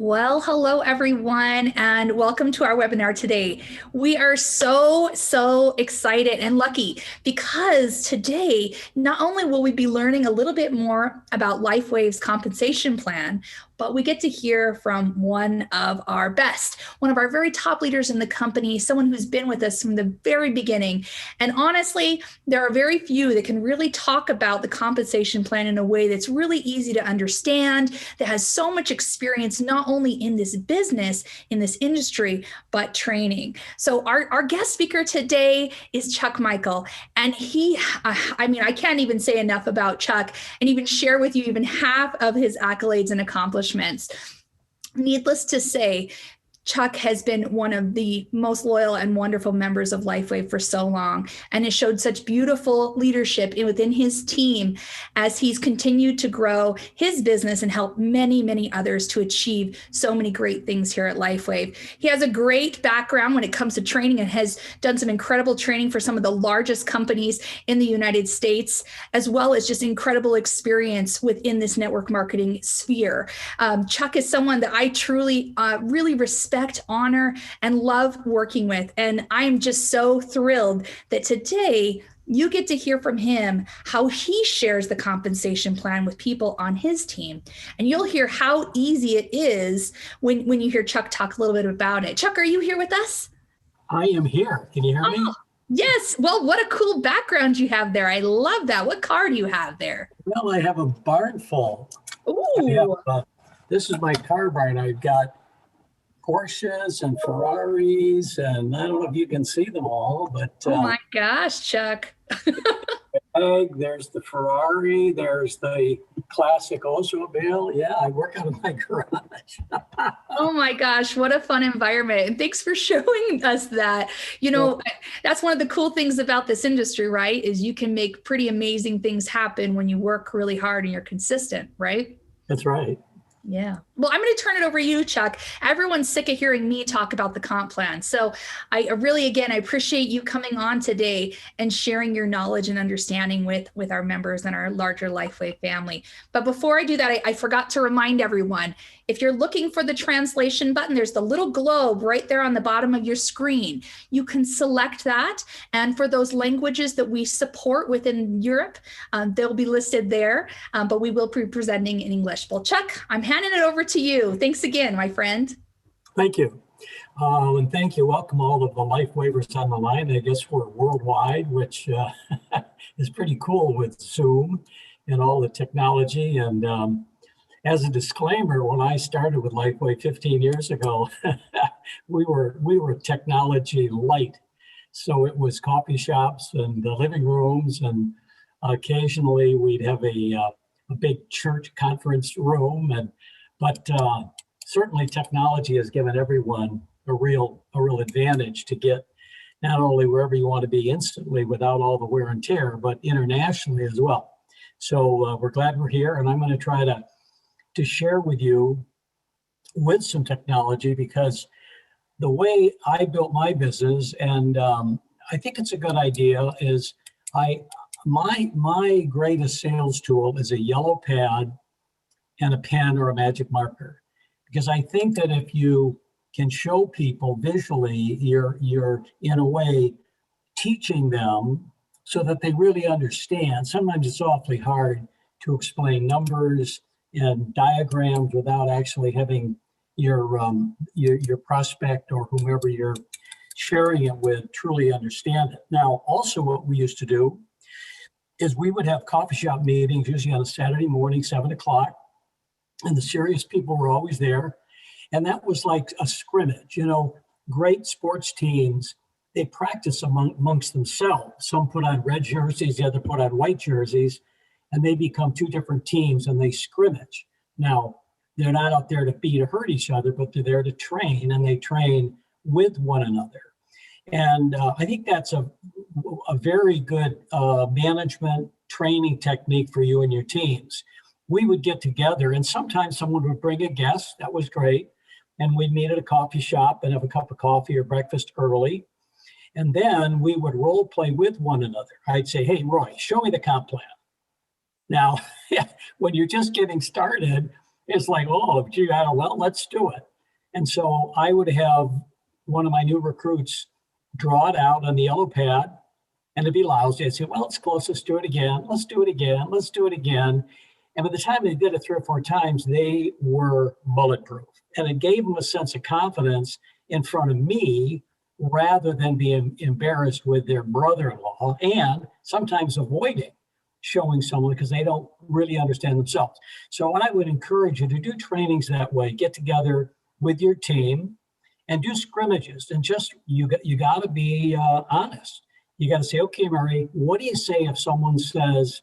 Well, hello everyone, and welcome to our webinar today. We are so excited and lucky because today, not only will we be learning a little bit more about LifeWave's compensation plan, but we get to hear from one of our best, one of our very top leaders in the company, someone who's been with us from the very beginning. And honestly, there are very few that can really talk about the compensation plan in a way that's really easy to understand, that has so much experience, not only in this business, in this industry, but training. So our guest speaker today is Chuck Michel. And I can't even say enough about Chuck and even share with you even half of his accolades and accomplishments. Needless to say, Chuck has been one of the most loyal and wonderful members of LifeWave for so long and has showed such beautiful leadership within his team as he's continued to grow his business and help many others to achieve so many great things here at LifeWave. He has a great background when it comes to training and has done some incredible training for some of the largest companies in the United States, as well as just incredible experience within this network marketing sphere. Chuck is someone that I truly really respect, honor, and love working with. And I'm just so thrilled that today you get to hear from him how he shares the compensation plan with people on his team. And you'll hear how easy it is when you hear Chuck talk a little bit about it. Chuck, are you here with us? I am here. Can you hear me? Yes. Well, what a cool background you have there. I love that. What car do you have there? Well, I have a barn full. Ooh. This is my car barn. I've got Porsches and Ferraris, and I don't know if you can see them all, but oh my gosh, Chuck. There's the Ferrari, there's the classic Oldsmobile. Yeah, I work out of my garage. Oh my gosh, what a fun environment. And thanks for showing us that. You know, that's one of the cool things about this industry, right? Is you can make pretty amazing things happen when you work really hard and you're consistent, right? That's right. Yeah. Well, I'm going to turn it over to you, Chuck. Everyone's sick of hearing me talk about the comp plan. So I appreciate you coming on today and sharing your knowledge and understanding with our members and our larger LifeWave family. But before I do that, I forgot to remind everyone, if you're looking for the translation button, there's the little globe right there on the bottom of your screen. You can select that. And for those languages that we support within Europe, they'll be listed there, but we will be presenting in English. Well, Chuck, I'm handing it over to you. Thanks again, my friend. Thank you. And thank you. Welcome all of the LifeWavers on the line. I guess we're worldwide, which is pretty cool with Zoom and all the technology. And as a disclaimer, when I started with LifeWave 15 years ago, we were technology light. So it was coffee shops and the living rooms, and occasionally we'd have a big church conference room. But certainly technology has given everyone a real advantage to get not only wherever you want to be instantly without all the wear and tear, but internationally as well. So we're glad we're here, and I'm going to try to share with you with some technology, because the way I built my business, and I think it's a good idea, is my greatest sales tool is a yellow pad and a pen or a magic marker. Because I think that if you can show people visually, you're in a way teaching them so that they really understand. Sometimes it's awfully hard to explain numbers and diagrams without actually having your prospect or whomever you're sharing it with truly understand it. Now, also what we used to do is we would have coffee shop meetings, usually on a Saturday morning, 7 o'clock, and the serious people were always there. And that was like a scrimmage. You know, great sports teams, they practice amongst themselves. Some put on red jerseys, the other put on white jerseys, and they become two different teams and they scrimmage. Now, they're not out there to beat or hurt each other, but they're there to train, and they train with one another. And I think that's a very good management training technique for you and your teams. We would get together, and sometimes someone would bring a guest. That was great. And we'd meet at a coffee shop and have a cup of coffee or breakfast early. And then we would role play with one another. I'd say, hey, Roy, show me the comp plan. Now, when you're just getting started It's like, oh, gee, well, let's do it. And so I would have one of my new recruits draw it out on the yellow pad, and it'd be lousy. I'd say, well, it's close. Let's do it again. Let's do it again. Let's do it again. And by the time they did it 3 or 4 times, they were bulletproof. And it gave them a sense of confidence in front of me rather than being embarrassed with their brother-in-law, and sometimes avoiding showing someone because they don't really understand themselves. So I would encourage you to do trainings that way. Get together with your team and do scrimmages. And just, you got to be honest. You got to say, okay, Mary, what do you say if someone says,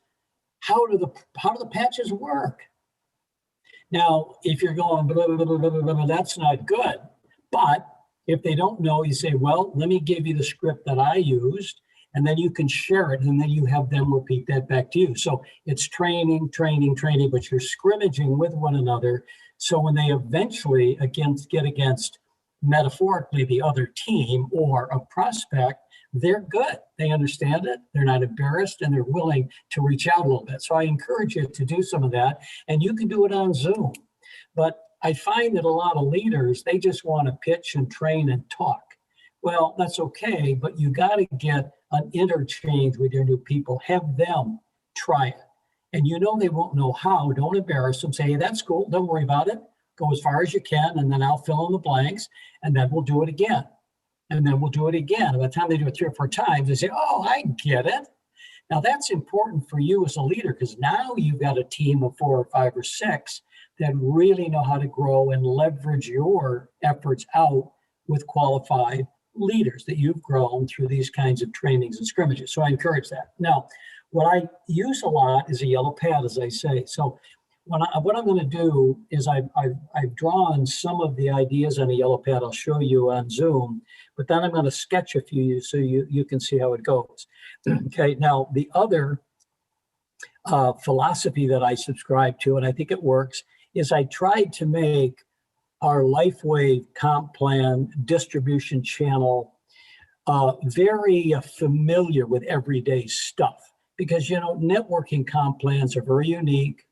how do the patches work? Now, if you're going, blah, blah, blah, blah, blah, blah, that's not good. But if they don't know, you say, well, let me give you the script that I used, and then you can share it, and then you have them repeat that back to you. So it's training, training, training, but you're scrimmaging with one another. So when they eventually get against metaphorically the other team or a prospect, they're good. They understand it. They're not embarrassed, and they're willing to reach out a little bit. So I encourage you to do some of that, and you can do it on Zoom. But I find that a lot of leaders, they just want to pitch and train and talk. Well, that's okay, but you got to get an interchange with your new people. Have them try it. And you know they won't know how. Don't embarrass them. Say, hey, that's cool. Don't worry about it. Go as far as you can, and then I'll fill in the blanks, and then we'll do it again. And then we'll do it again. And by the time they do it 3 or 4 times, they say, oh, I get it. Now that's important for you as a leader, because now you've got a team of 4 or 5 or 6 that really know how to grow and leverage your efforts out with qualified leaders that you've grown through these kinds of trainings and scrimmages. So I encourage that. Now, what I use a lot is a yellow pad, as I say. So what I'm going to do is I've drawn some of the ideas on a yellow pad. I'll show you on Zoom, but then I'm going to sketch a few so you can see how it goes. Okay, now the other philosophy that I subscribe to, and I think it works, is I tried to make our LifeWave comp plan distribution channel very familiar with everyday stuff, because, you know, networking comp plans are very unique.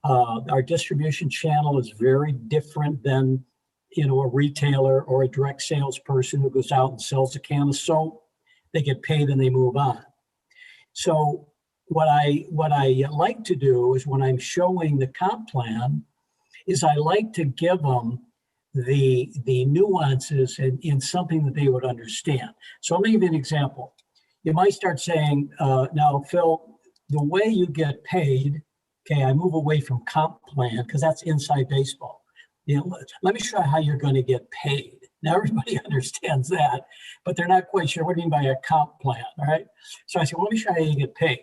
Our distribution channel is very different than, you know, a retailer or a direct salesperson who goes out and sells a can of soap. They get paid and they move on. So what I like to do is, when I'm showing the comp plan, is I like to give them the nuances in something that they would understand. So I'll give you an example. You might start saying, now, Phil, the way you get paid, okay, I move away from comp plan because that's inside baseball. You know, let me show you how you're going to get paid. Now, everybody understands that, but they're not quite sure what do you mean by a comp plan, all right? So I said, well, let me show you how you get paid.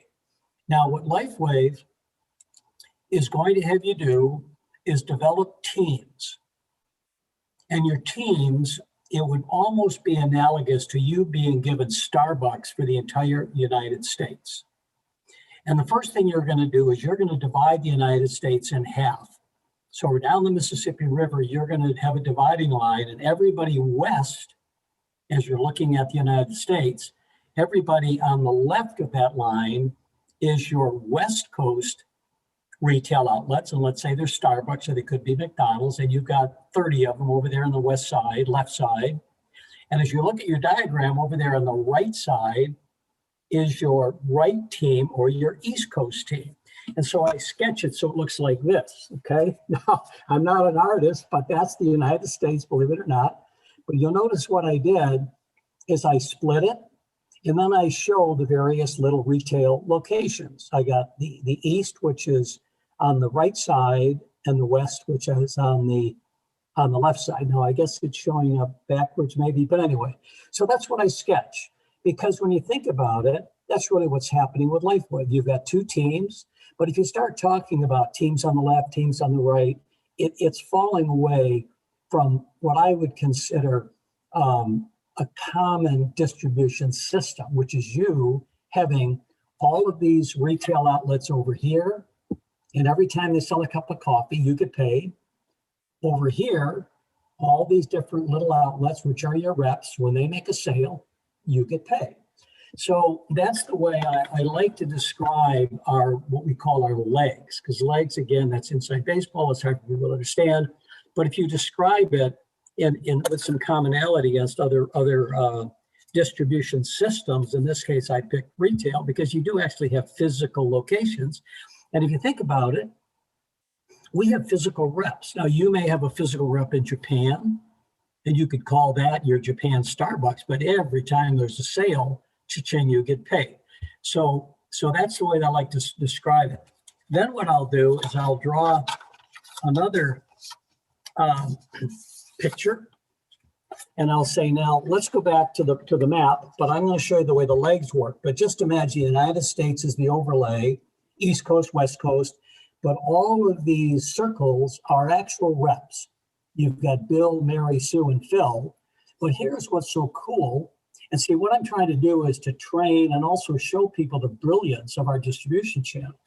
Now, what LifeWave is going to have you do is develop teams. And your teams, it would almost be analogous to you being given Starbucks for the entire United States. And the first thing you're going to do is you're going to divide the United States in half. So we're down the Mississippi River, you're going to have a dividing line, and everybody west, as you're looking at the United States, everybody on the left of that line is your West Coast retail outlets. And let's say there's Starbucks, or they could be McDonald's, and you've got 30 of them over there on the west side, left side. And as you look at your diagram over there on the right side is your right team, or your East Coast team. And so I sketch it so it looks like this, okay? Now, I'm not an artist, but that's the United States, believe it or not. But you'll notice what I did is I split it, and then I show the various little retail locations. I got the East, which is on the right side, and the West, which is on the left side. Now, I guess it's showing up backwards maybe, but anyway. So that's what I sketch, because when you think about it, that's really what's happening with LifeWave. You've got 2 teams, but if you start talking about teams on the left, teams on the right, it's falling away from what I would consider a common distribution system, which is you having all of these retail outlets over here, and every time they sell a cup of coffee, you get paid. Over here, all these different little outlets, which are your reps, when they make a sale, you get paid. So that's the way I like to describe what we call our legs, because legs, again, that's inside baseball. It's hard for people to understand. But if you describe it with some commonality against other distribution systems, in this case, I picked retail because you do actually have physical locations. And if you think about it, we have physical reps. Now, you may have a physical rep in Japan, and you could call that your Japan Starbucks, but every time there's a sale, cha-ching, you get paid. So that's the way I like to describe it. Then what I'll do is I'll draw another picture, and I'll say, now let's go back to the map, but I'm going to show you the way the legs work. But just imagine the United States is the overlay, East Coast, West Coast, but all of these circles are actual reps. You've got Bill, Mary, Sue, and Phil. But here's what's so cool. And see, what I'm trying to do is to train and also show people the brilliance of our distribution channel.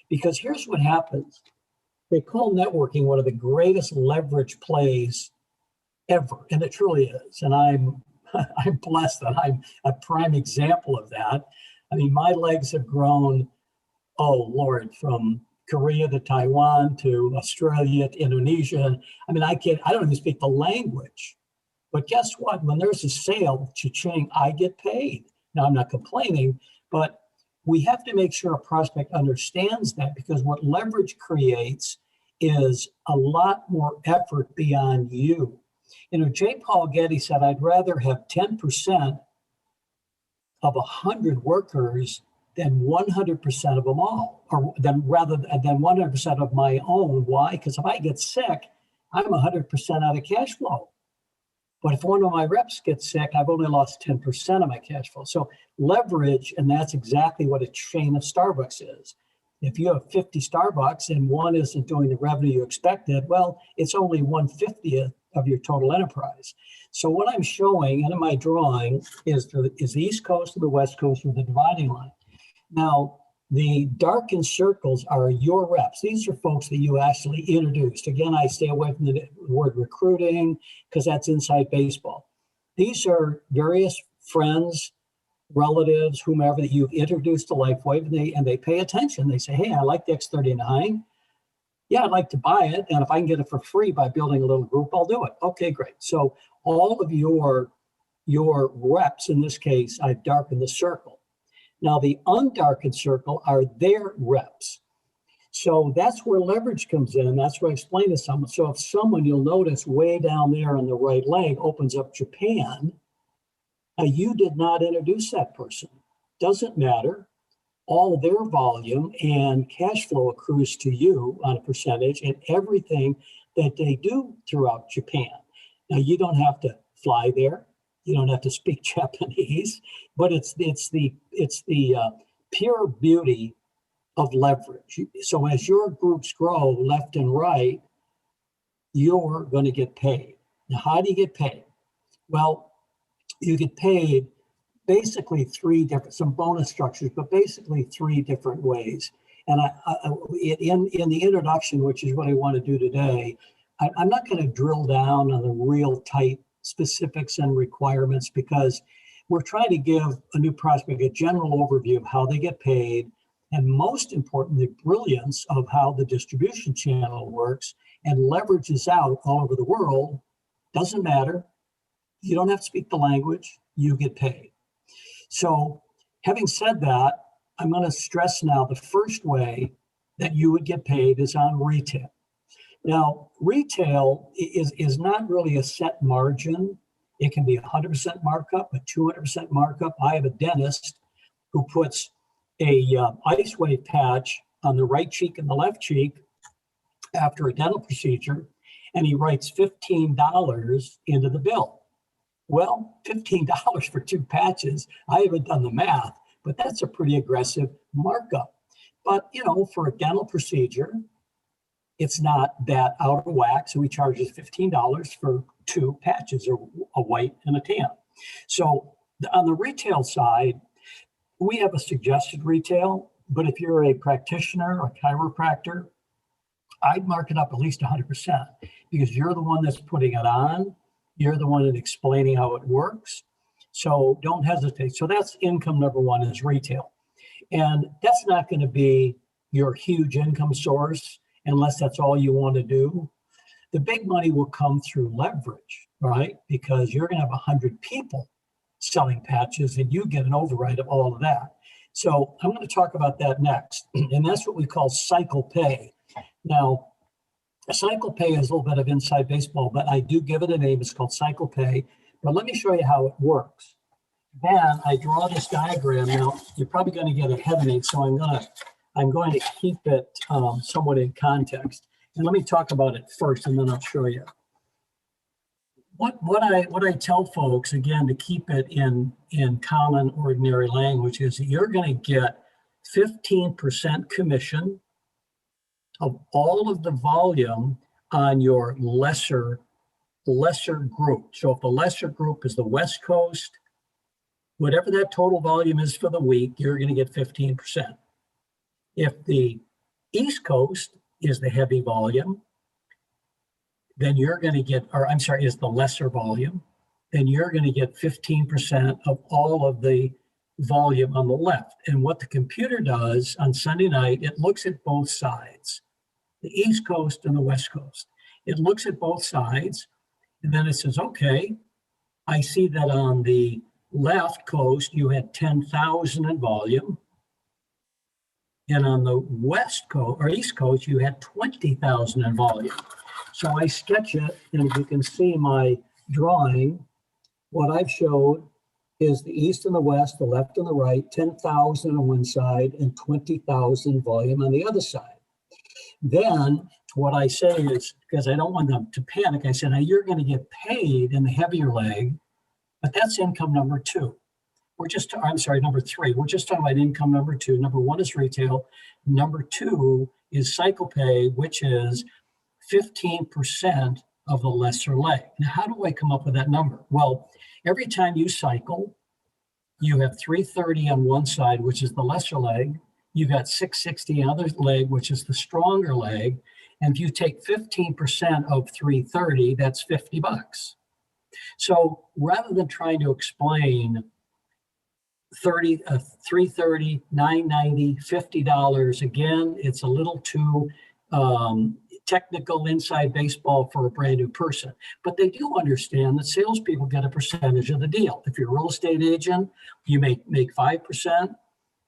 Because here's what happens. They call networking one of the greatest leverage plays ever, and it truly is. And I'm blessed that I'm a prime example of that. I mean, my legs have grown, oh Lord, from Korea to Taiwan to Australia to Indonesia. I mean, I don't even speak the language. But guess what? When there's a sale, cha-ching, I get paid. Now, I'm not complaining, but we have to make sure a prospect understands that, because what leverage creates is a lot more effort beyond you. You know, J. Paul Getty said, I'd rather have 10% of 100 workers than 100% of them all, or rather than 100% of my own. Why? Because if I get sick, I'm 100% out of cash flow. But if one of my reps gets sick, I've only lost 10% of my cash flow. So leverage, and that's exactly what a chain of Starbucks is. If you have 50 Starbucks and one isn't doing the revenue you expected, well, it's only 1/50th of your total enterprise. So what I'm showing, and in my drawing, is the East Coast and the West Coast with a dividing line. Now, the darkened circles are your reps. These are folks that you actually introduced. Again, I stay away from the word recruiting because that's inside baseball. These are various friends, relatives, whomever that you've introduced to LifeWave, and they pay attention. They say, hey, I like the X39. Yeah, I'd like to buy it. And if I can get it for free by building a little group, I'll do it. Okay, great. So all of your reps, in this case, I've darkened the circle. Now, the undarkened circle are their reps. So that's where leverage comes in, and that's where I explain to someone. So if someone, you'll notice way down there on the right leg, opens up Japan, you did not introduce that person. Doesn't matter. All their volume and cash flow accrues to you on a percentage and everything that they do throughout Japan. Now, you don't have to fly there. You don't have to speak Japanese, but it's the pure beauty of leverage. So as your groups grow left and right, you're going to get paid. Now, how do you get paid? Well, you get paid basically some bonus structures, but basically three different ways. And in the introduction, which is what I want to do today, I'm not going to drill down on the real tight specifics and requirements, because we're trying to give a new prospect a general overview of how they get paid, and most importantly, brilliance of how the distribution channel works and leverages out all over the world. Doesn't matter. You don't have to speak the language. You get paid. So having said that, I'm going to stress now the first way that you would get paid is on retail. Now, retail is not really a set margin. It can be 100% markup, a 200% markup. I have a dentist who puts a ice wave patch on the right cheek and the left cheek after a dental procedure, and he writes $15 into the bill. Well, $15 for two patches, I haven't done the math, but that's a pretty aggressive markup. But, for a dental procedure, it's not that out of whack. So he charges $15 for two patches, or a white and a tan. So on the retail side, we have a suggested retail, but if you're a practitioner or chiropractor, I'd mark it up at least 100%, because you're the one that's putting it on. You're the one that's explaining how it works. So don't hesitate. So that's income number one, is retail. And that's not going to be your huge income source unless that's all you want to do. The big money will come through leverage, right? Because you're going to have 100 people selling patches and you get an override of all of that. So I'm going to talk about that next. And that's what we call cycle pay. Now, cycle pay is a little bit of inside baseball, but I do give it a name. It's called cycle pay. But let me show you how it works. Then I draw this diagram. Now, you're probably going to get ahead of me, so I'm going to keep it somewhat in context. And let me talk about it first, and then I'll show you. What I tell folks, again, to keep it in common, ordinary language, is that you're going to get 15% commission of all of the volume on your lesser group. So if the lesser group is the West Coast, whatever that total volume is for the week, you're going to get 15%. If the East Coast is the heavy volume, then you're going to get, or I'm sorry, is the lesser volume, then you're going to get 15% of all of the volume on the left. And what the computer does on Sunday night, it looks at both sides, the East Coast and the West Coast. It looks at both sides, and then it says, okay, I see that on the left coast, you had 10,000 in volume. And on the West Coast or East Coast, you had 20,000 in volume. So I sketch it, and you can see my drawing. What I've showed is the East and the West, the left and the right, 10,000 on one side and 20,000 volume on the other side. Then what I say is, because I don't want them to panic, I said, now you're going to get paid in the heavier leg, but that's income number two. Number three. We're just talking about income number two. Number one is retail. Number two is cycle pay, which is 15% of the lesser leg. Now, how do I come up with that number? Well, every time you cycle, you have 330 on one side, which is the lesser leg. You got 660 on the other leg, which is the stronger leg. And if you take 15% of 330, that's $50. So rather than trying to explain 330, $990, $50, again, it's a little too technical inside baseball for a brand new person. But they do understand that salespeople get a percentage of the deal. If you're a real estate agent, you make 5%,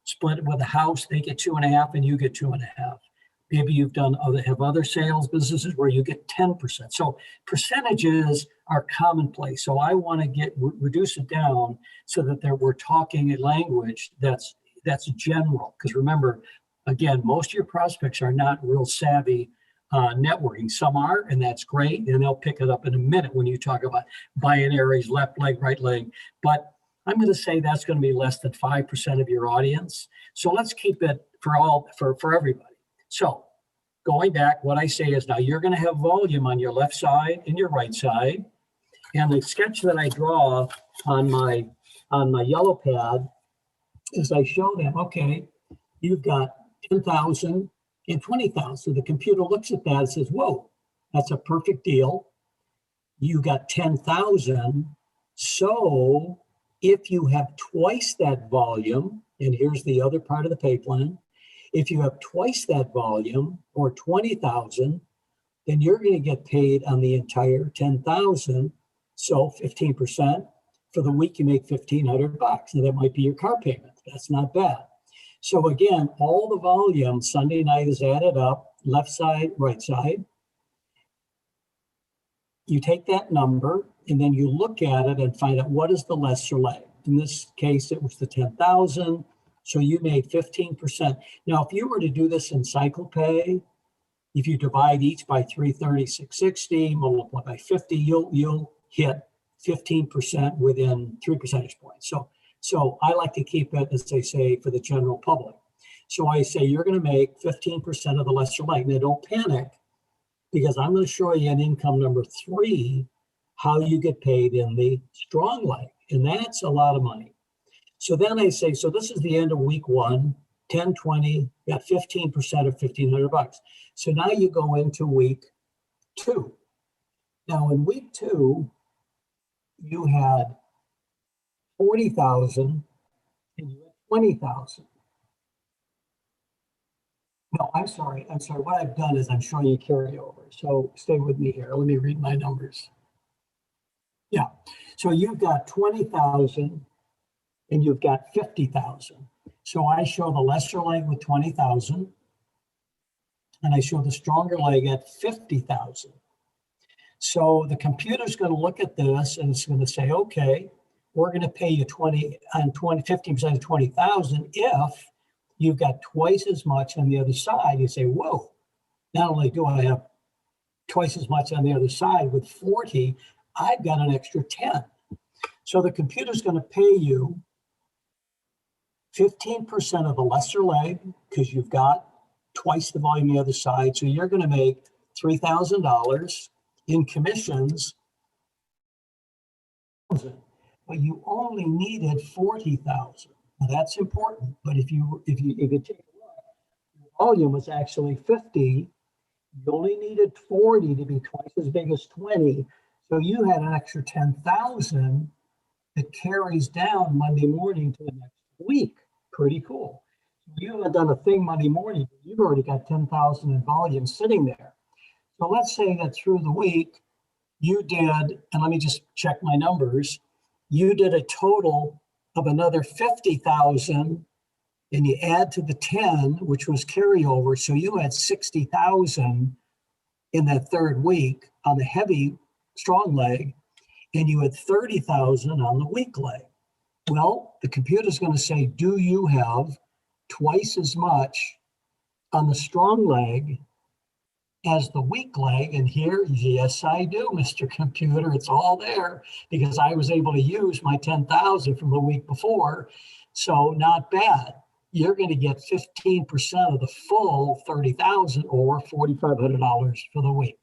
split it with a house, they get 2.5%, and you get 2.5%. Maybe you've have other sales businesses where you get 10%. So percentages are commonplace. So I want to reduce it down so that we're talking a language that's general. Because remember, again, most of your prospects are not real savvy networking. Some are, and that's great, and they'll pick it up in a minute when you talk about binaries, left leg, right leg. But I'm going to say that's going to be less than 5% of your audience. So let's keep it for everybody. So going back, what I say is now you're going to have volume on your left side and your right side. And the sketch that I draw on my yellow pad is I show them, okay, you've got 10,000 and 20,000. The computer looks at that and says, whoa, that's a perfect deal. You got 10,000. So if you have twice that volume, and here's the other part of the pay plan, if you have twice that volume, or 20,000, then you're going to get paid on the entire 10,000. So 15%. For the week, you make $1,500. Now that might be your car payment. That's not bad. So again, all the volume Sunday night is added up, left side, right side. You take that number and then you look at it and find out what is the lesser leg. In this case, it was the 10,000. So you made 15%. Now, if you were to do this in cycle pay, if you divide each by 330, 660, multiply by 50, you'll hit 15% within 3 percentage points. So I like to keep it, as they say, for the general public. So I say you're going to make 15% of the lesser leg. Now, don't panic, because I'm going to show you in income number three how you get paid in the strong leg. And that's a lot of money. So then I say, so this is the end of week one, 10, 20, got 15% of $1,500. So now you go into week two. Now in week two, you had 40,000 and you had 20,000. No, I'm sorry. What I've done is I'm showing you carryover. So stay with me here. Let me read my numbers. Yeah. So you've got 20,000 and you've got 50,000. So I show the lesser leg with 20,000 and I show the stronger leg at 50,000. So the computer's going to look at this and it's going to say, okay, we're going to pay you 15% of 20,000 if you've got twice as much on the other side. You say, whoa, not only do I have twice as much on the other side with 40, I've got an extra 10. So the computer's going to pay you 15% of the lesser leg because you've got twice the volume on the other side. So you're going to make $3,000 in commissions, but you only needed 40,000. Now that's important. But if you take a look, the volume was actually 50. You only needed 40 to be twice as big as 20. So you had an extra 10,000 that carries down Monday morning to the next week. Pretty cool. You haven't done a thing Monday morning. You've already got 10,000 in volume sitting there. So let's say that through the week you did, and let me just check my numbers, you did a total of another 50,000 and you add to the 10, which was carryover. So you had 60,000 in that third week on the heavy strong leg, and you had 30,000 on the weak leg. Well, the computer's going to say, do you have twice as much on the strong leg as the weak leg? And here, yes, I do, Mr. Computer. It's all there because I was able to use my 10,000 from the week before. So not bad. You're going to get 15% of the full 30,000 or $4,500 for the week.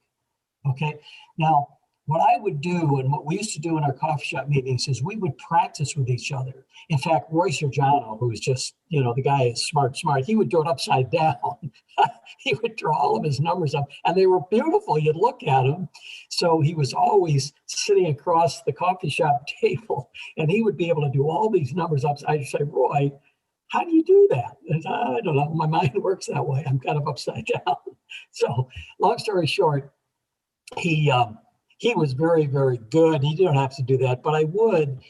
Okay. Now, what I would do and what we used to do in our coffee shop meetings is we would practice with each other. In fact, Roy Sergiano, who's just, the guy is smart, he would do it upside down. He would draw all of his numbers up and they were beautiful. You'd look at them. So he was always sitting across the coffee shop table and he would be able to do all these numbers up. I'd say, Roy, how do you do that? And I don't know. My mind works that way. I'm kind of upside down. So long story short, he was very, very good. He didn't have to do that, but I would.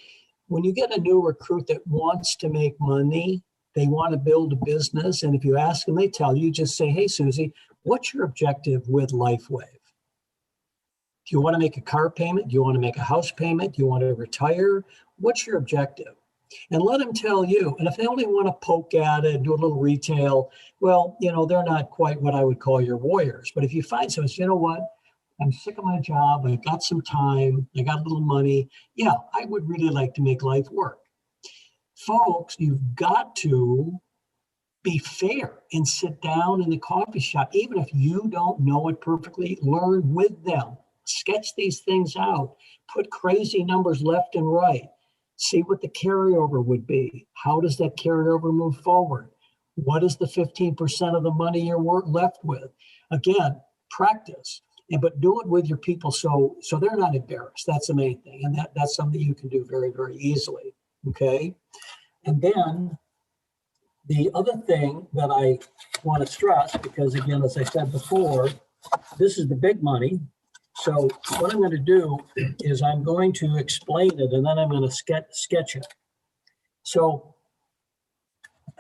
When you get a new recruit that wants to make money, they want to build a business, and if you ask them, they tell you, just say, hey, Susie, what's your objective with LifeWave? Do you want to make a car payment? Do you want to make a house payment? Do you want to retire? What's your objective? And let them tell you. And if they only want to poke at it and do a little retail, well, they're not quite what I would call your warriors. But if you find someone, you know what? I'm sick of my job. I've got some time. I got a little money. Yeah, I would really like to make life work. Folks, you've got to be fair and sit down in the coffee shop. Even if you don't know it perfectly, learn with them. Sketch these things out. Put crazy numbers left and right. See what the carryover would be. How does that carryover move forward? What is the 15% of the money you're left with? Again, practice. But do it with your people so they're not embarrassed. That's the main thing. And that's something you can do very, very easily. Okay. And then the other thing that I want to stress, because again, as I said before, this is the big money. So what I'm going to do is I'm going to explain it and then I'm going to sketch it. So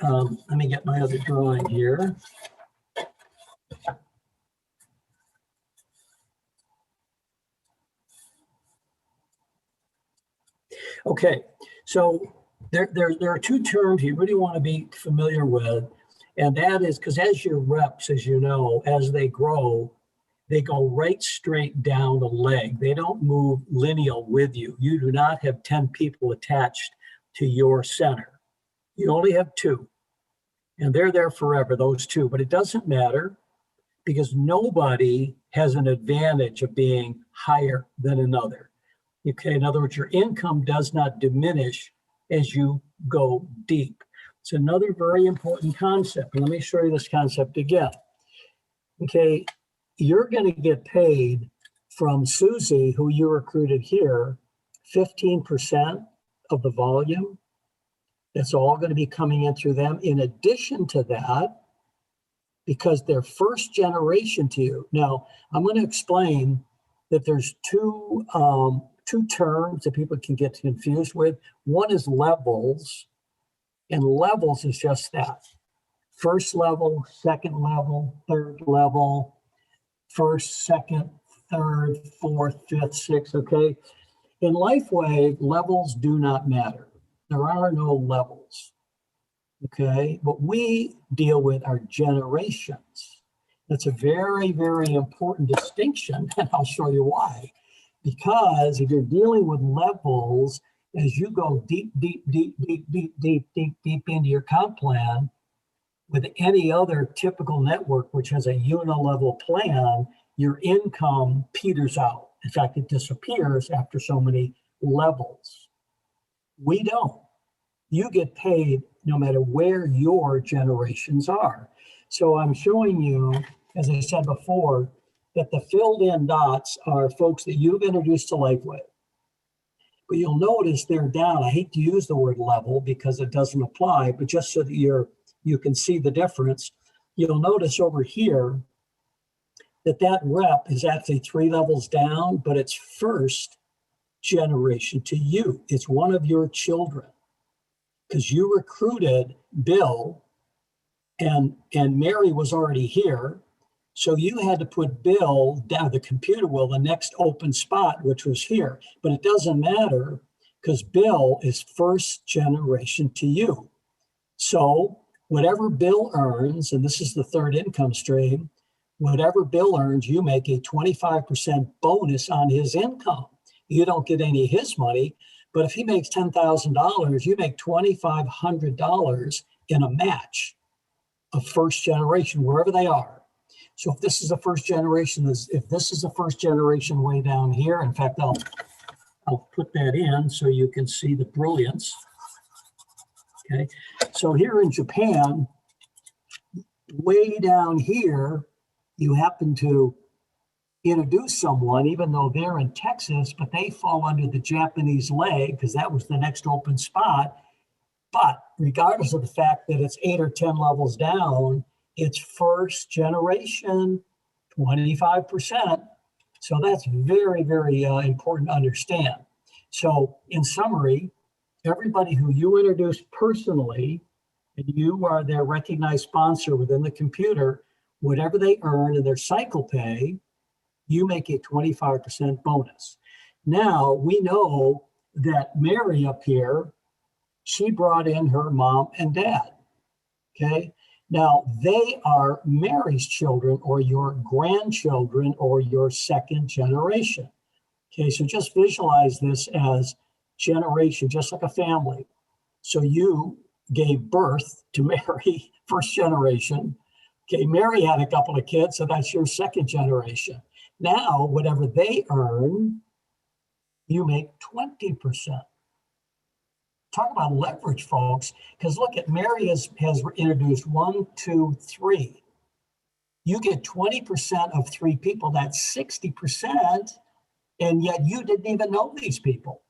let me get my other drawing here. Okay, so there are two terms you really want to be familiar with, and that is because as your reps, as you know, as they grow, they go right straight down the leg. They don't move lineal with you. You do not have 10 people attached to your center. You only have 2, and they're there forever, those 2, but it doesn't matter because nobody has an advantage of being higher than another. Okay, in other words, your income does not diminish as you go deep. It's another very important concept. Let me show you this concept again. Okay, you're going to get paid from Susie, who you recruited here, 15% of the volume. That's all going to be coming in through them. In addition to that, because they're first generation to you. Now, I'm going to explain that there's two terms that people can get confused with. One is levels, and levels is just that. First level, second level, third level, first, second, third, fourth, fifth, sixth, okay? In Lifeway, levels do not matter. There are no levels, okay? What we deal with are generations. That's a very, very important distinction, and I'll show you why. Because if you're dealing with levels, as you go deep into your comp plan, with any other typical network, which has a Unilevel plan, your income peters out. In fact, it disappears after so many levels. We don't. You get paid no matter where your generations are. So I'm showing you, as I said before, that the filled in dots are folks that you've introduced to Lifeway. But you'll notice they're down. I hate to use the word level because it doesn't apply, but just so that you can see the difference, you'll notice over here that rep is actually 3 levels down, but it's first generation to you. It's one of your children because you recruited Bill and Mary was already here. So you had to put Bill down the computer wheel, the next open spot, which was here. But it doesn't matter because Bill is first generation to you. So whatever Bill earns, and this is the third income stream, whatever Bill earns, you make a 25% bonus on his income. You don't get any of his money, but if he makes $10,000, you make $2,500 in a match of first generation, wherever they are. So if this is a first generation, if this is a first generation way down here, in fact, I'll put that in so you can see the brilliance. Okay, so here in Japan, way down here, you happen to introduce someone, even though they're in Texas, but they fall under the Japanese leg because that was the next open spot. But regardless of the fact that it's 8 or 10 levels down, it's first generation, 25%. So that's very, very important to understand. So in summary, everybody who you introduce personally, and you are their recognized sponsor within the computer, whatever they earn in their cycle pay, you make a 25% bonus. Now, we know that Mary up here, she brought in her mom and dad, okay? Now, they are Mary's children or your grandchildren or your second generation, okay? So just visualize this as generation, just like a family. So you gave birth to Mary, first generation. Okay, Mary had a couple of kids, so that's your second generation. Now, whatever they earn, you make 20%. Talk about leverage, folks, because look at Mary has introduced 1, 2, 3. You get 20% of 3 people, that's 60%, and yet you didn't even know these people.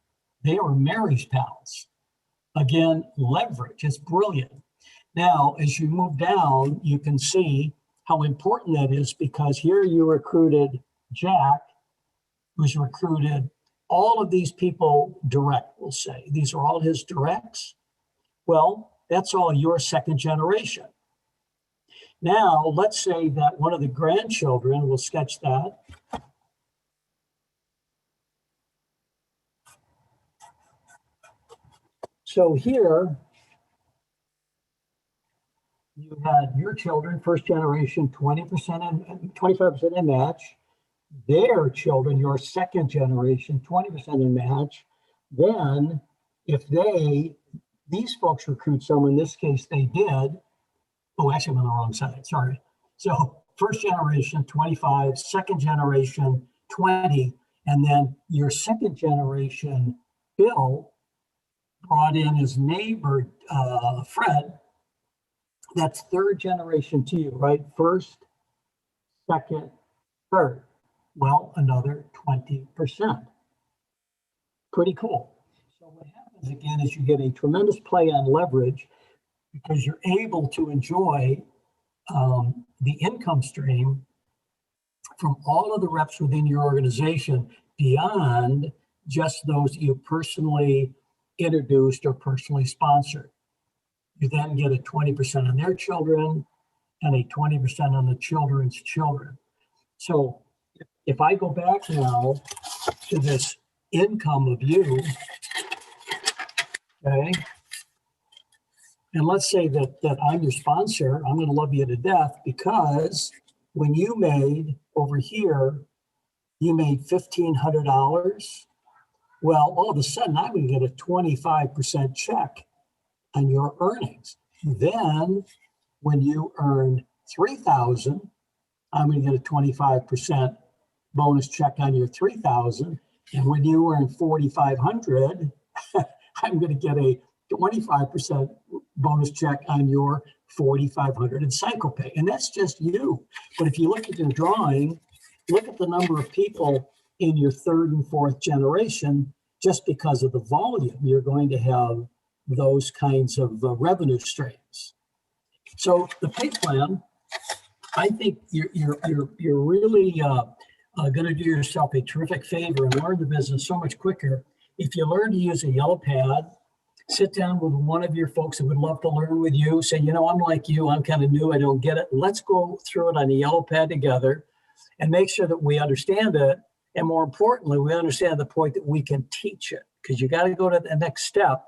They were Mary's pals. Again, leverage is brilliant. Now, as you move down, you can see how important that is because here you recruited Jack, who's recruited all of these people direct, we'll say. These are all his directs. Well, that's all your second generation. Now, let's say that one of the grandchildren, we'll sketch that. So here, you had your children, first generation, 20% and 25% in match. Their children, your second generation, 20% in match. Then if these folks recruit someone, in this case they did, oh, actually I'm on the wrong side, sorry. So first generation, 25, second generation, 20, and then your second generation, Bill, brought in his neighbor, Fred. That's third generation to you, right? First, second, third. Well, another 20%. Pretty cool. So what happens again, is you get a tremendous play on leverage because you're able to enjoy the income stream from all of the reps within your organization beyond just those you personally introduced or personally sponsored. You then get a 20% on their children and a 20% on the children's children. So if I go back now to this income of you, okay, and let's say that I'm your sponsor, I'm going to love you to death because when you made over here, you made $1,500. Well, all of a sudden, I'm going to get a 25% check on your earnings. Then, when you earn $3,000, I'm going to get a 25% bonus check on your $3,000. And when you earn $4,500, I'm going to get a 25% bonus check on your $4,500 in cycle pay. And that's just you. But if you look at your drawing, look at the number of people in your third and fourth generation. Just because of the volume, you're going to have those kinds of revenue streams. So the pay plan, I think you're really going to do yourself a terrific favor and learn the business so much quicker if you learn to use a yellow pad. Sit down with one of your folks that would love to learn with you. Say, you know, I'm like you, I'm kind of new, I don't get it. Let's go through it on a yellow pad together and make sure that we understand it. And more importantly, we understand the point that we can teach it, because you got to go to the next step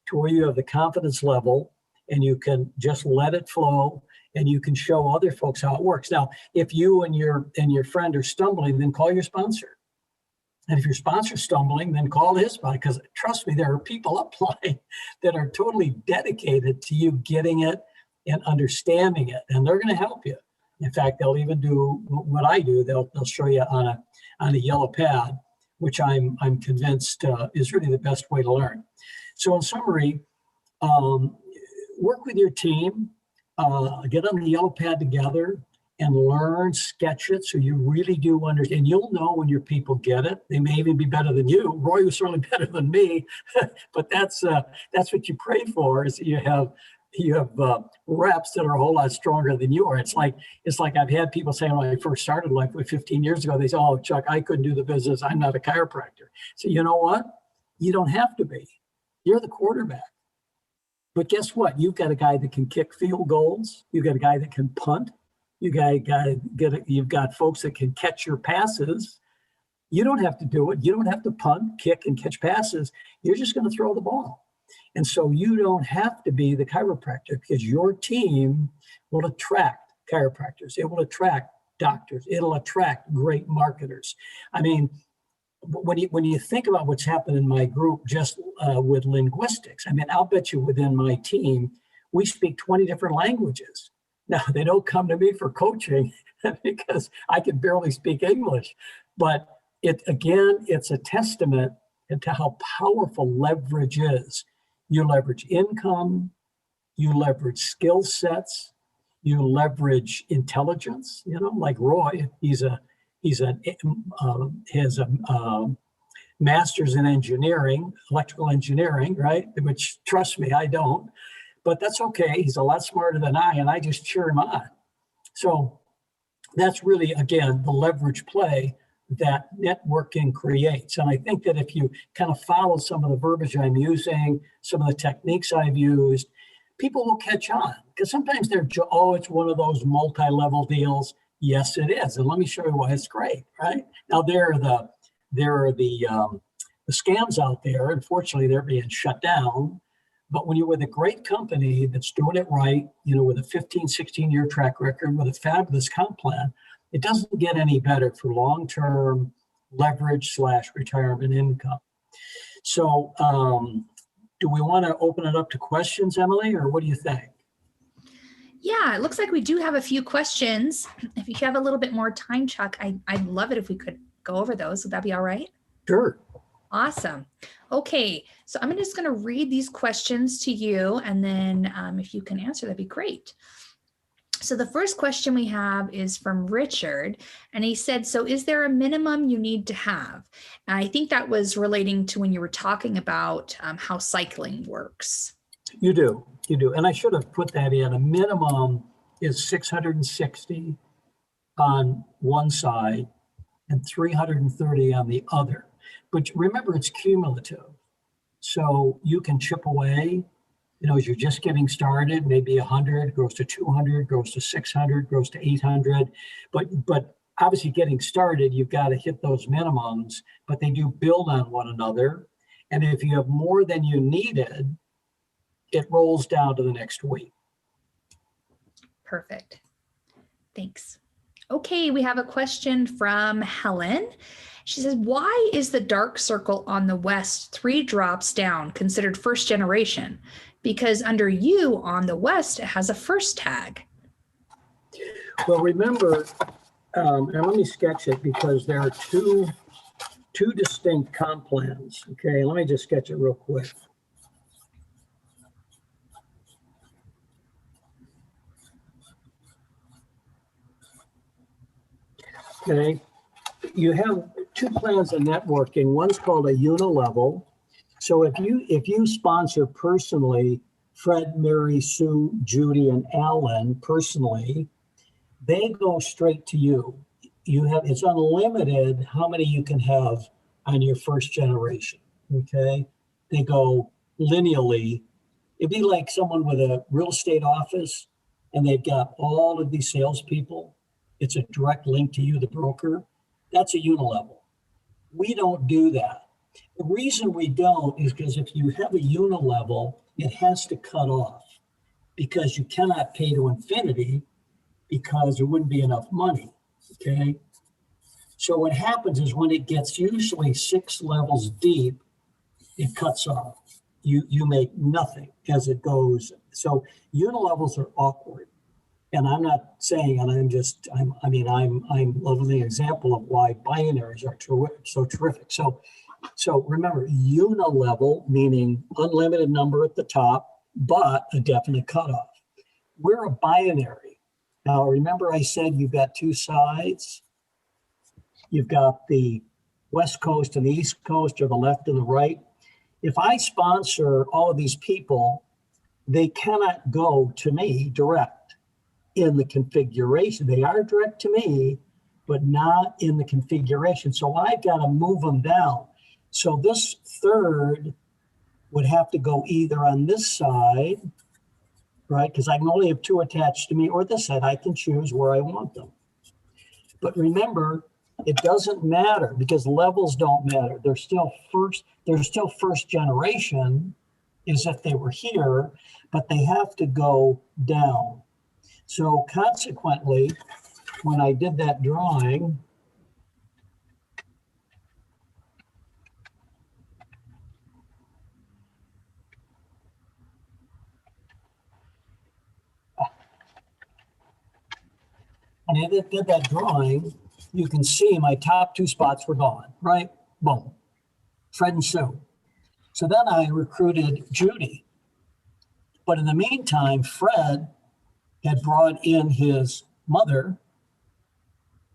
to where you have the confidence level and you can just let it flow and you can show other folks how it works. Now, if you and your friend are stumbling, then call your sponsor. And if your sponsor's stumbling, then call his sponsor, because trust me, there are people Upline that are totally dedicated to you getting it and understanding it, and they're going to help you. In fact, they'll even do what I do. They'll show you on a yellow pad, which I'm convinced is really the best way to learn. So in summary, work with your team, get on the yellow pad together, and learn, sketch it so you really do understand. You'll know when your people get it. They may even be better than you. Roy was certainly better than me, but that's what you pray for, is you have reps that are a whole lot stronger than you are. It's like I've had people say when I first started, like 15 years ago, they say, "Oh, Chuck, I couldn't do the business. I'm not a chiropractor." So you know what? You don't have to be. You're the quarterback. But guess what? You've got a guy that can kick field goals. You've got a guy that can punt. You've got folks that can catch your passes. You don't have to do it. You don't have to punt, kick, and catch passes. You're just going to throw the ball. And so you don't have to be the chiropractor, because your team will attract chiropractors. It will attract doctors. It'll attract great marketers. I mean, when you think about what's happened in my group just with linguistics, I mean, I'll bet you within my team, we speak 20 different languages. Now, they don't come to me for coaching because I can barely speak English. But it's a testament to how powerful leverage is. You leverage income, you leverage skill sets, you leverage intelligence. You know, like Roy, has a master's in engineering, electrical engineering, right? Which, trust me, I don't. But that's okay. He's a lot smarter than I, and I just cheer him on. So that's really, again, the leverage play that networking creates. And I think that if you kind of follow some of the verbiage I'm using, some of the techniques I've used, people will catch on. Because sometimes it's one of those multi-level deals. Yes, it is. And let me show you why it's great, right? Now, there are the scams out there. Unfortunately, they're being shut down. But when you're with a great company that's doing it right, you know, with a 15, 16-year track record, with a fabulous comp plan, it doesn't get any better for long-term leverage/retirement income. So do we want to open it up to questions, Emily, or what do you think? Yeah, it looks like we do have a few questions. If you have a little bit more time, Chuck, I'd love it if we could go over those. Would that be all right? Sure. Awesome. Okay, so I'm just going to read these questions to you, and then if you can answer, that'd be great. So the first question we have is from Richard, and he said, so is there a minimum you need to have? And I think that was relating to when you were talking about how cycling works. You do. And I should have put that in. A minimum is 660 on one side and 330 on the other. But remember, it's cumulative. So you can chip away, as you're just getting started, maybe 100 goes to 200, goes to 600, goes to 800. But obviously getting started, you've got to hit those minimums, but they do build on one another. And if you have more than you needed, it rolls down to the next week. Perfect. Thanks. Okay, we have a question from Helen. She says, why is the dark circle on the west 3 drops down considered first generation? Because under you on the west, it has a first tag. Well, remember, and let me sketch it because there are two distinct comp plans. Okay, let me just sketch it real quick. Okay, you have 2 plans of networking. One's called a Unilevel. So if you sponsor personally Fred, Mary, Sue, Judy, and Alan personally, they go straight to you. It's unlimited how many you can have on your first generation. Okay, they go linearly. It'd be like someone with a real estate office, and they've got all of these salespeople. It's a direct link to you, the broker. That's a Unilevel. We don't do that. The reason we don't is because if you have a Unilevel, it has to cut off because you cannot pay to infinity because there wouldn't be enough money, okay? So what happens is when it gets usually 6 levels deep, it cuts off. You make nothing as it goes. So Unilevels are awkward. And I'm not saying, and I'm loving the example of why binaries are so terrific. So remember, Unilevel, meaning unlimited number at the top, but a definite cutoff. We're a binary. Now, remember I said you've got 2 sides. You've got the West Coast and the East Coast, or the left and the right. If I sponsor all of these people, they cannot go to me direct in the configuration. They are direct to me, but not in the configuration. So I've got to move them down. So this third would have to go either on this side, right? Because I can only have 2 attached to me, or this side. I can choose where I want them. But remember, it doesn't matter because levels don't matter. They're still first generation as if they were here, but they have to go down. So consequently, when I did that drawing, you can see my top 2 spots were gone, right? Boom, Fred and Sue. So then I recruited Judy. But in the meantime, Fred had brought in his mother,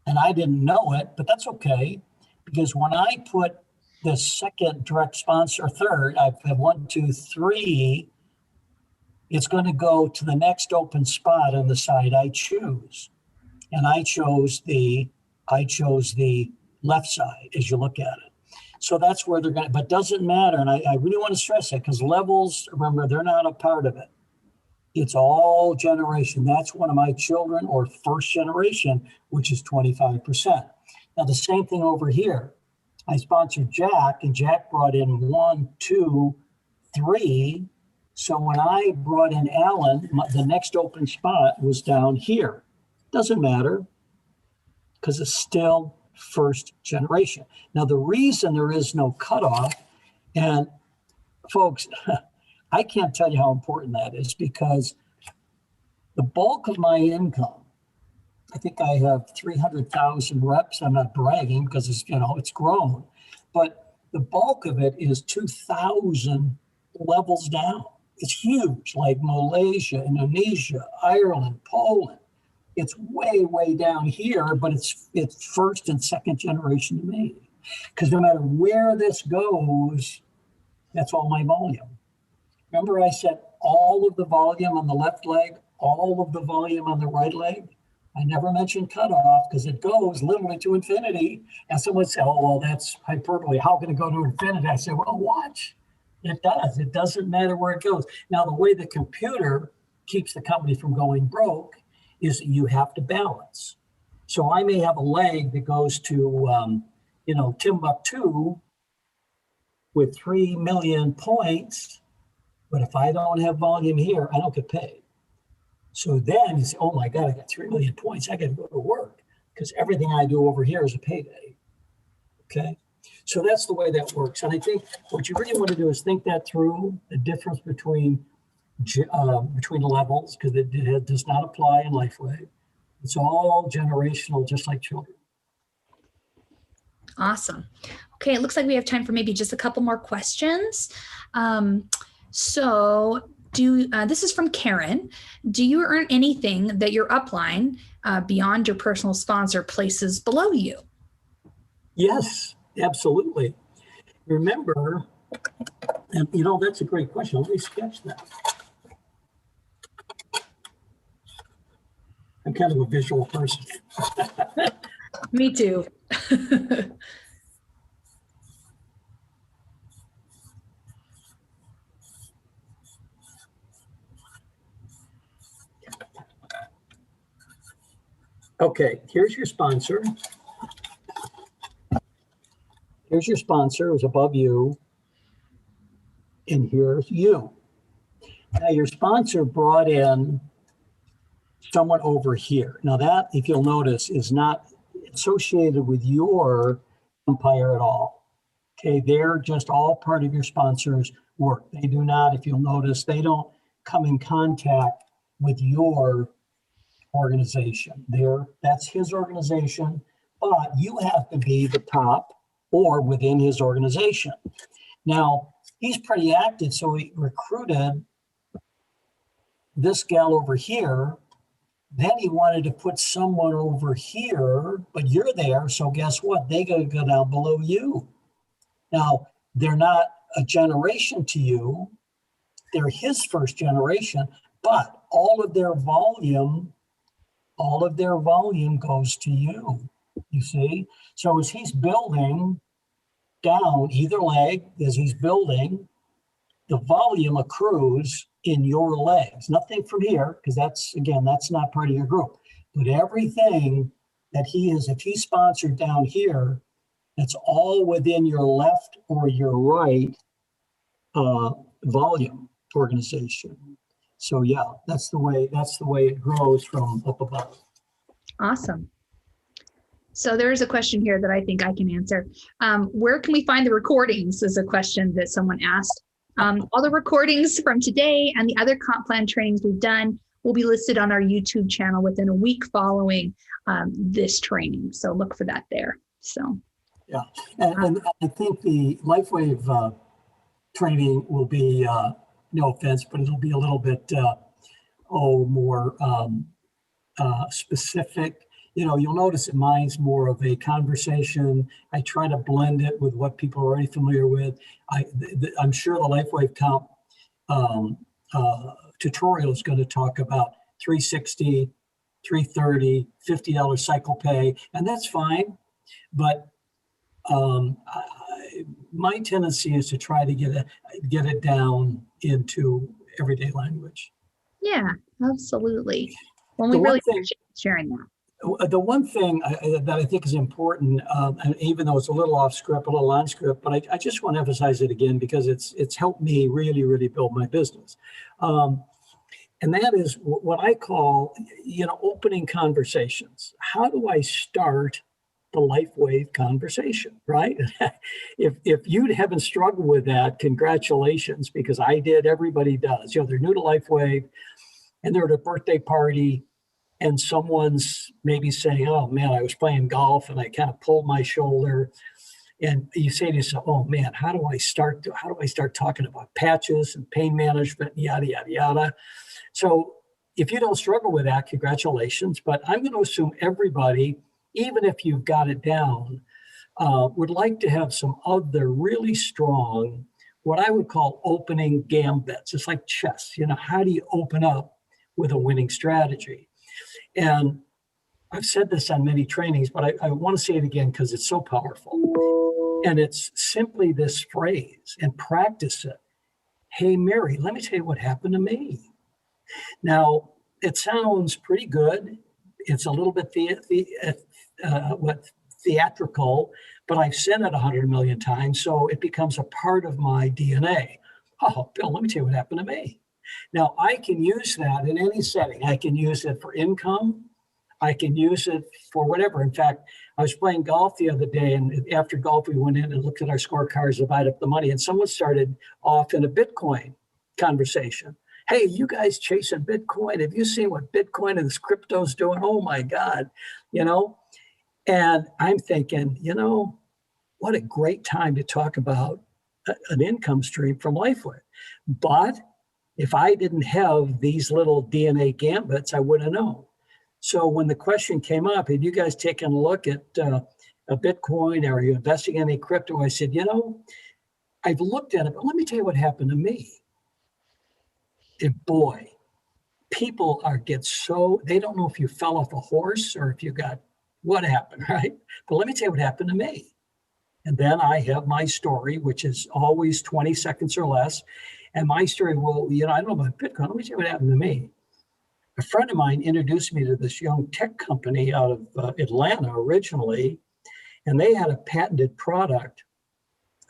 and I didn't know it, but that's okay, because when I put the second direct sponsor, third, I have 1, 2, 3, it's going to go to the next open spot on the side I choose. And I chose the left side as you look at it. So that's where they're going to, but doesn't matter. And I really want to stress that because levels, remember, they're not a part of it. It's all generation. That's one of my children, or first generation, which is 25%. Now the same thing over here. I sponsored Jack, and Jack brought in 1, 2, 3. So when I brought in Alan, the next open spot was down here. Doesn't matter because it's still first generation. Now, the reason there is no cutoff, and folks, I can't tell you how important that is, because the bulk of my income, I think I have 300,000 reps. I'm not bragging because it's grown, but the bulk of it is 2,000 levels down. It's huge, like Malaysia, Indonesia, Ireland, Poland. It's way, way down here, but it's first and second generation to me. Because no matter where this goes, that's all my volume. Remember I said all of the volume on the left leg, all of the volume on the right leg? I never mentioned cutoff because it goes literally to infinity. And someone said, oh, well, that's hyperbole. How can it go to infinity? I said, well, watch. It does. It doesn't matter where it goes. Now, the way the computer keeps the company from going broke is that you have to balance. So I may have a leg that goes to, Timbuktu with 3 million points, but if I don't have volume here, I don't get paid. So then you say, oh my God, I got 3 million points. I got to go to work because everything I do over here is a payday. Okay. So that's the way that works. And I think what you really want to do is think that through, the difference between levels, because it does not apply in LifeWave. It's all generational, just like children. Awesome. Okay, it looks like we have time for maybe just a couple more questions. This is from Karen. Do you earn anything that your upline beyond your personal sponsor places below you? Yes, absolutely. Remember, and that's a great question. Let me sketch that. I'm kind of a visual person. Me too. Okay, here's your sponsor. Here's your sponsor who's above you. And here's you. Now your sponsor brought in someone over here. Now that, if you'll notice, is not associated with your empire at all. Okay, they're just all part of your sponsor's work. They do not, if you'll notice, they don't come in contact with your organization. That's his organization, but you have to be the top or within his organization. Now, he's pretty active, so he recruited this gal over here. Then he wanted to put someone over here, but you're there, so guess what? They got to go down below you. Now, they're not a generation to you. They're his first generation, but all of their volume goes to you, you see? So as he's building down either leg, as he's building, the volume accrues in your legs. Nothing from here, because that's not part of your group. But everything that he is, if he's sponsored down here, that's all within your left or your right volume organization. So yeah, that's the way it grows from up above. Awesome. So there's a question here that I think I can answer. Where can we find the recordings is a question that someone asked. All the recordings from today and the other comp plan trainings we've done will be listed on our YouTube channel within a week following this training. So look for that there. So yeah, and I think the LifeWave training will be, no offense, but it'll be a little bit more specific. You'll notice that mine's more of a conversation. I try to blend it with what people are already familiar with. I'm sure the LifeWave Comp tutorial is going to talk about 360, 330, $50 cycle pay, and that's fine. But my tendency is to try to get it down into everyday language. Yeah, absolutely. Well, we really appreciate sharing that. The one thing that I think is important, and even though it's a little off script, a little on script, but I just want to emphasize it again because it's helped me really, really build my business. And that is what I call, opening conversations. How do I start the LifeWave conversation, right? If you haven't struggled with that, congratulations, because I did. Everybody does. They're new to LifeWave and they're at a birthday party and someone's maybe saying, oh man, I was playing golf and I kind of pulled my shoulder. And you say to yourself, oh man, how do I start talking about patches and pain management, yada, yada, yada. So if you don't struggle with that, congratulations. But I'm going to assume everybody, even if you've got it down, would like to have some other really strong, what I would call opening gambits. It's like chess. How do you open up with a winning strategy? And I've said this on many trainings, but I want to say it again because it's so powerful. And it's simply this phrase, and practice it. Hey, Mary, let me tell you what happened to me. Now, it sounds pretty good. It's a little bit theatrical, but I've said it 100 million times, so it becomes a part of my DNA. Oh, Bill, let me tell you what happened to me. Now, I can use that in any setting. I can use it for income. I can use it for whatever. In fact, I was playing golf the other day, and after golf, we went in and looked at our scorecards, divided up the money, and someone started off in a Bitcoin conversation. Hey, you guys chasing Bitcoin? Have you seen what Bitcoin and this crypto's doing? Oh my God, And I'm thinking, what a great time to talk about an income stream from Lifeway. But if I didn't have these little DNA gambits, I wouldn't know. So when the question came up, have you guys taken a look at a Bitcoin? Or are you investing in any crypto? I said, I've looked at it, but let me tell you what happened to me. And boy, people they don't know if you fell off a horse or if you got, what happened, right? But let me tell you what happened to me. And then I have my story, which is always 20 seconds or less. And my story, well, I don't know about Bitcoin. Let me tell you what happened to me. A friend of mine introduced me to this young tech company out of Atlanta originally, and they had a patented product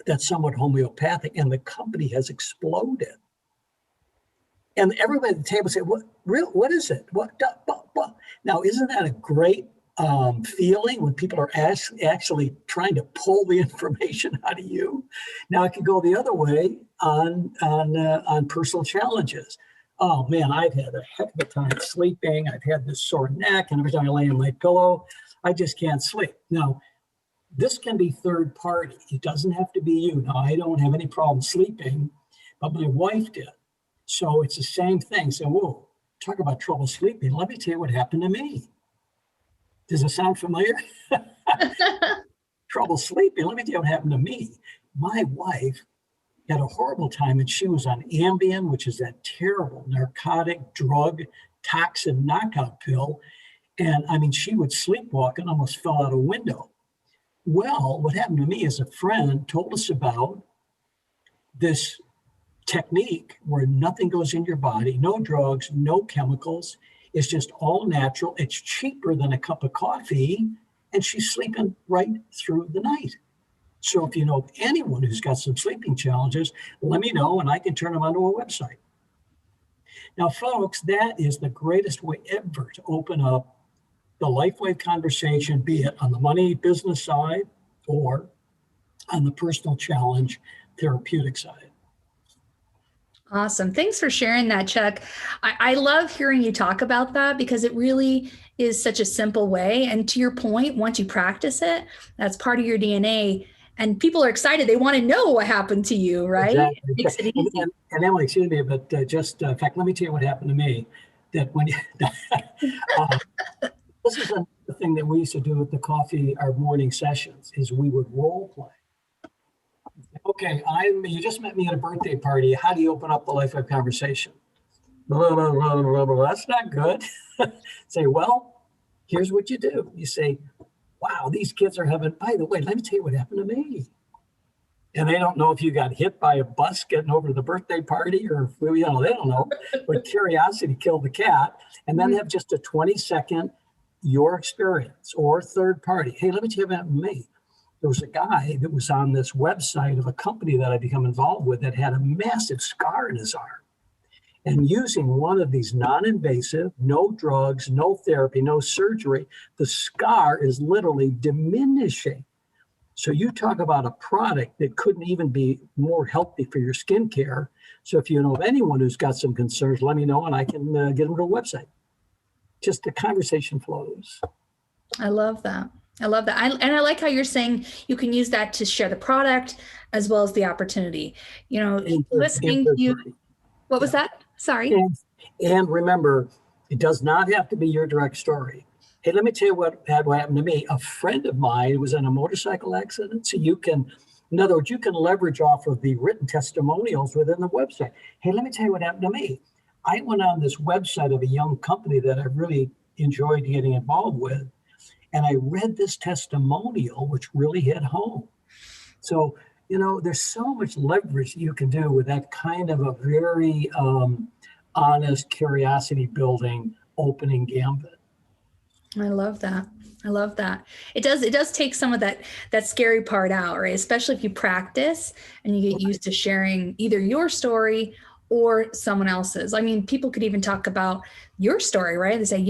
that's somewhat homeopathic, and the company has exploded. And everybody at the table said, what is it? What? Now, isn't that a great feeling when people are actually trying to pull the information out of you? Now, it could go the other way on personal challenges. Oh man, I've had a heck of a time sleeping. I've had this sore neck, and every time I lay on my pillow, I just can't sleep. Now, this can be third party. It doesn't have to be you. Now, I don't have any problem sleeping, but my wife did. So it's the same thing. So, whoa, talk about trouble sleeping. Let me tell you what happened to me. Does it sound familiar? Trouble sleeping. Let me tell you what happened to me. My wife had a horrible time, and she was on Ambien, which is that terrible narcotic drug toxin knockout pill. And I mean, she would sleepwalk and almost fell out a window. Well, what happened to me is a friend told us about this technique where nothing goes in your body, no drugs, no chemicals. It's just all natural. It's cheaper than a cup of coffee, and she's sleeping right through the night. So if you know of anyone who's got some sleeping challenges, let me know and I can turn them onto a website. Now, folks, that is the greatest way ever to open up the LifeWave conversation, be it on the money business side or on the personal challenge therapeutic side. Awesome. Thanks for sharing that, Chuck. I love hearing you talk about that because it really is such a simple way. And to your point, once you practice it, that's part of your DNA. And people are excited. They want to know what happened to you, right? Exactly. It makes it easy. And Emily, excuse me, but in fact, let me tell you what happened to me. That when this is another thing that we used to do at our morning sessions, is we would role play. Okay, you just met me at a birthday party. How do you open up the LifeWave conversation? Blah, blah, blah, blah, blah. That's not good. Say, well, here's what you do. You say, wow, these kids are having, by the way, let me tell you what happened to me. And they don't know if you got hit by a bus getting over to the birthday party or, they don't know. But curiosity killed the cat. And then have just a 20-second, your experience or third party. Hey, let me tell you what happened to me. There was a guy that was on this website of a company that I become involved with that had a massive scar in his arm. And using one of these non-invasive, no drugs, no therapy, no surgery, the scar is literally diminishing. So you talk about a product that couldn't even be more healthy for your skincare. So if you know of anyone who's got some concerns, let me know and I can get them to a website. Just the conversation flows. I love that. And I like how you're saying you can use that to share the product as well as the opportunity. Listening to you. What was that? Sorry. And remember, It does not have to be your direct story. Hey, let me tell you what happened to me. A friend of mine was in a motorcycle accident. So in other words, you can leverage off of the written testimonials within the website. Hey, let me tell you what happened to me. I went on this website of a young company that I really enjoyed getting involved with, and I read this testimonial, which really hit home. So, there's so much leverage you can do with that kind of a very honest, curiosity building, opening gambit. I love that. I love that. It does take some of that scary part out, right? Especially if you practice and you get used to sharing either your story or someone else's. I mean, people could even talk about your story, right? They say,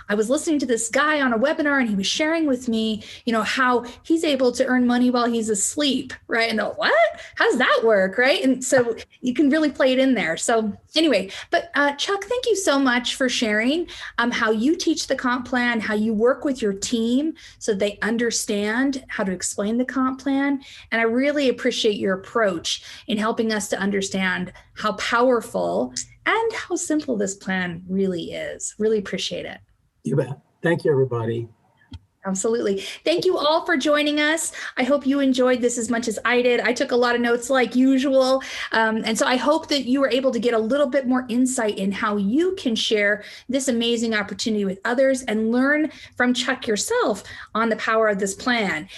I was listening to this guy on a webinar and he was sharing with me, how he's able to earn money while he's asleep, right? And what? How does that work, right? And so you can really play it in there. So anyway, but Chuck, thank you so much for sharing how you teach the comp plan, how you work with your team so they understand how to explain the comp plan. And I really appreciate your approach in helping us to understand how powerful and how simple this plan really is. Really appreciate it. You bet. Thank you, everybody. Absolutely. Thank you all for joining us. I hope you enjoyed this as much as I did. I took a lot of notes like usual. And so I hope that you were able to get a little bit more insight in how you can share this amazing opportunity with others and learn from Chuck yourself on the power of this plan.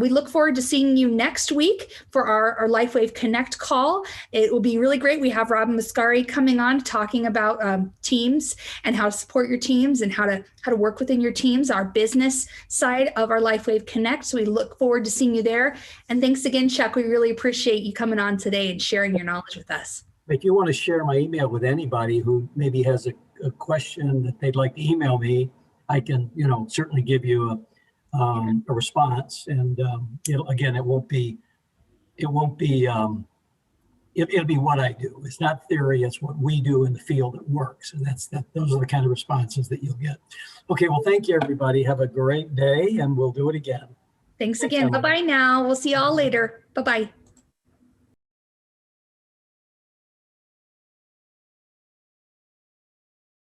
We look forward to seeing you next week for our LifeWave Connect call. It will be really great. We have Robin Mascari coming on talking about teams and how to support your teams and how to work within your teams, our business side of our LifeWave Connect. So we look forward to seeing you there. And thanks again, Chuck. We really appreciate you coming on today and sharing your knowledge with us. If you want to share my email with anybody who maybe has a question that they'd like to email me, I can, certainly give you a response. And it'll be what I do. It's not theory. It's what we do in the field that works. And those are the kind of responses that you'll get. Okay. Well, thank you, everybody. Have a great day and we'll do it again. Thanks again. Bye-bye now. We'll see you all later. Bye-bye.